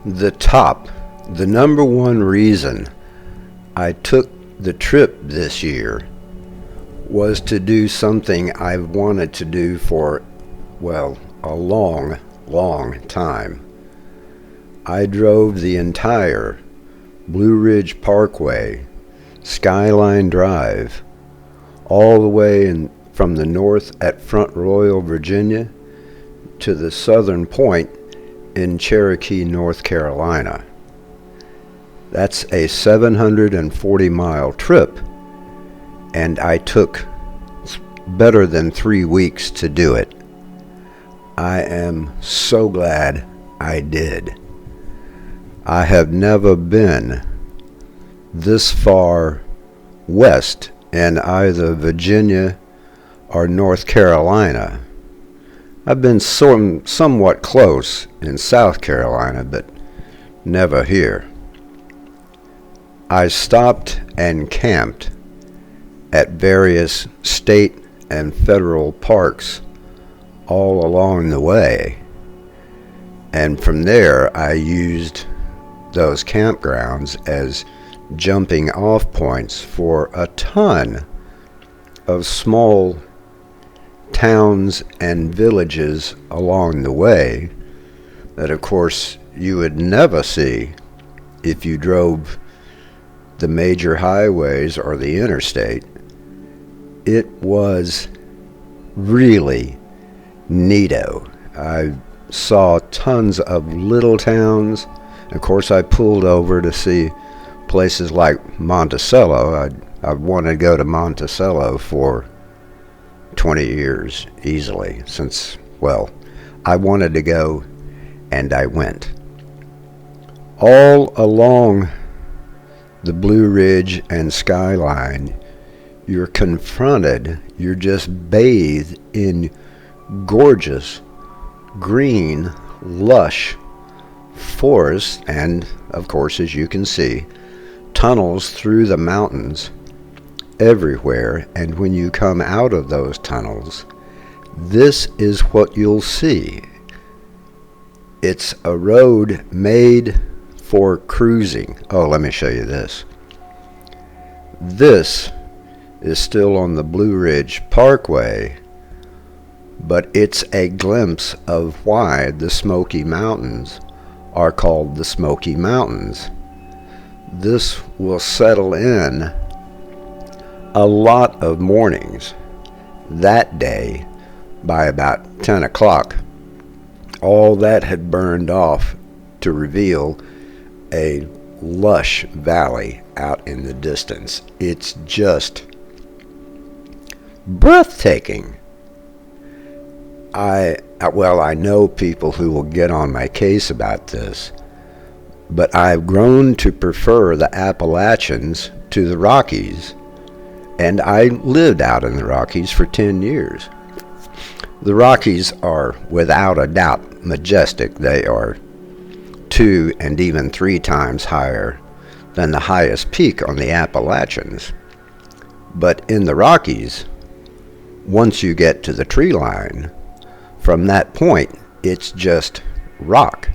The number one reason I took the trip this year was to do something I've wanted to do for, well, a long, long time. I drove the entire Blue Ridge Parkway, Skyline Drive, all the way from the north at Front Royal, Virginia, to the southern point in Cherokee, North Carolina. That's a 740-mile trip, and I took better than 3 weeks to do it. I am so glad I did. I have never been this far west in either Virginia or North Carolina. I've been somewhat close in South Carolina, but never here. I stopped and camped at various state and federal parks all along the way, and from there I used those campgrounds as jumping off points for a ton of small towns and villages along the way that of course you would never see if you drove the major highways or the interstate. It was really neato. I saw tons of little towns. Of course, I pulled over to see places like Monticello. I've wanted to go to Monticello for 20 years easily, since, well, I wanted to go and I went. All along the Blue Ridge and Skyline, you're just bathed in gorgeous, green, lush forests, and, of course, as you can see, tunnels through the mountains everywhere. And when you come out of those tunnels, this is what you'll see. It's a road made for cruising. Oh, let me show you this. This is still on the Blue Ridge Parkway, but it's a glimpse of why the Smoky Mountains are called the Smoky Mountains. This will settle in a lot of mornings that day. By about 10 o'clock, all that had burned off to reveal a lush valley out in the distance. It's just breathtaking. I know people who will get on my case about this, but I've grown to prefer the Appalachians to the Rockies, and I lived out in the Rockies for 10 years. The Rockies are without a doubt majestic. They are 2 and even 3 times higher than the highest peak on the Appalachians. But in the Rockies, once you get to the tree line, from that point, it's just rock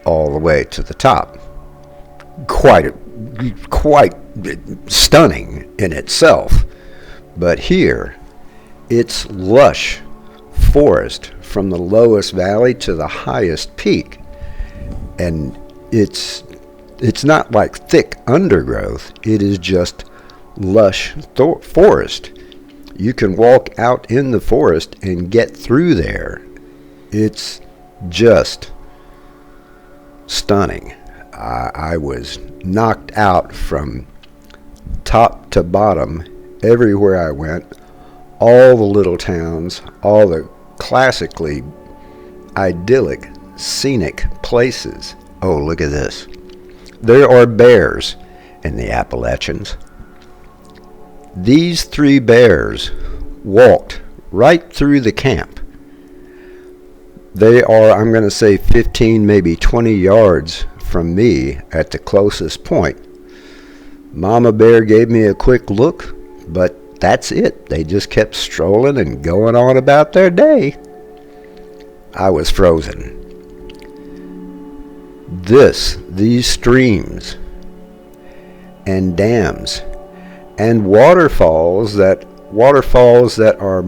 all the way to the top. Quite stunning in itself. But here, it's lush forest from the lowest valley to the highest peak. And it's not like thick undergrowth. It is just lush forest. You can walk out in the forest and get through there. It's just stunning. I was knocked out from top to bottom everywhere I went. All the little towns, all the classically idyllic, scenic places. Oh, look at this. There are bears in the Appalachians. These 3 bears walked right through the camp. They are, I'm going to say, 15, maybe 20 yards from me at the closest point. Mama Bear gave me a quick look, but that's it. They just kept strolling and going on about their day. I was frozen. these streams and dams and waterfalls that are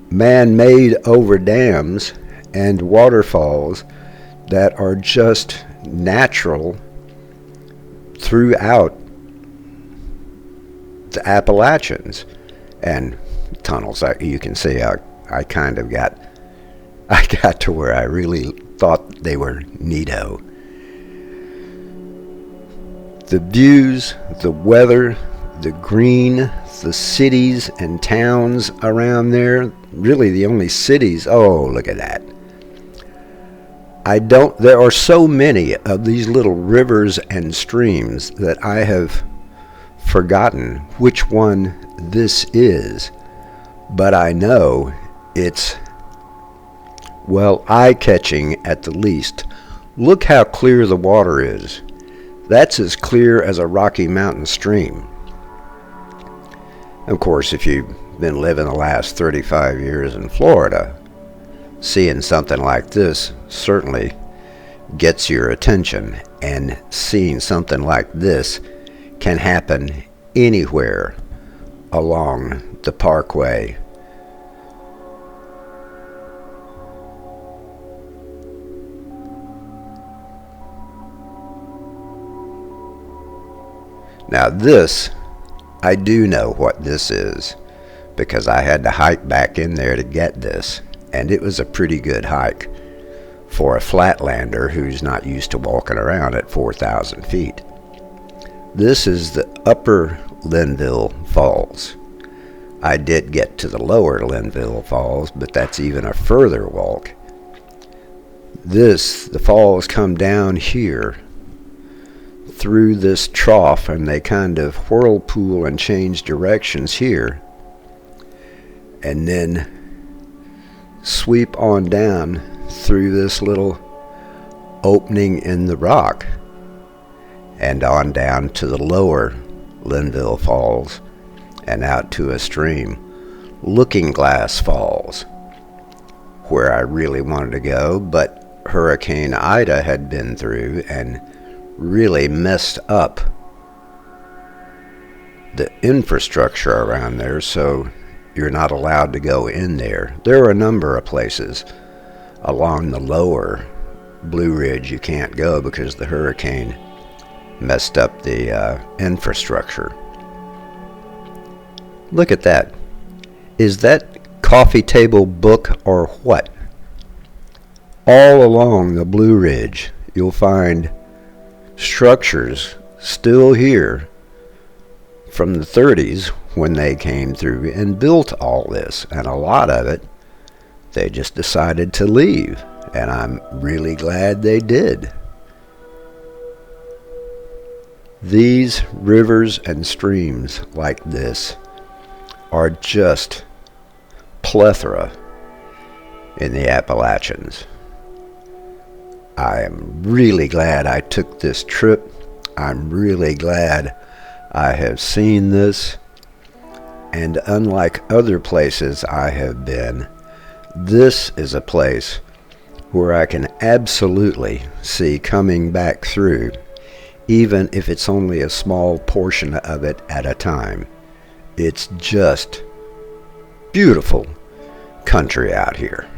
man-made over dams, and waterfalls that are just natural throughout the Appalachians, and tunnels. You can see I kind of got to where I really thought they were neato. The views, the weather, the green, the cities and towns around there, really the only cities, oh, look at that. There are so many of these little rivers and streams that I have forgotten which one this is, but I know it's, well, eye-catching at the least. Look how clear the water is. That's as clear as a Rocky Mountain stream. Of course, if you've been living the last 35 years in Florida, seeing something like this certainly gets your attention, and seeing something like this can happen anywhere along the Parkway. Now this, I do know what this is, because I had to hike back in there to get this, and it was a pretty good hike for a flatlander who's not used to walking around at 4,000 feet. This is the upper Linville Falls. I did get to the lower Linville Falls, but that's even a further walk. The falls come down here through this trough, and they kind of whirlpool and change directions here, and then sweep on down through this little opening in the rock and on down to the lower Linville Falls and out to a stream, Looking Glass Falls, where I really wanted to go, but Hurricane Ida had been through and really messed up the infrastructure around there, so you're not allowed to go in there. There are a number of places along the lower Blue Ridge you can't go because the hurricane messed up the infrastructure. Look at that. Is that coffee table book or what? All along the Blue Ridge you'll find structures still here from the 30s when they came through and built all this, and a lot of it they just decided to leave, and I'm really glad they did. These rivers and streams like this are just plethora in the Appalachians. I am really glad I took this trip. I'm really glad I have seen this. And unlike other places I have been, this is a place where I can absolutely see coming back through, even if it's only a small portion of it at a time. It's just beautiful country out here.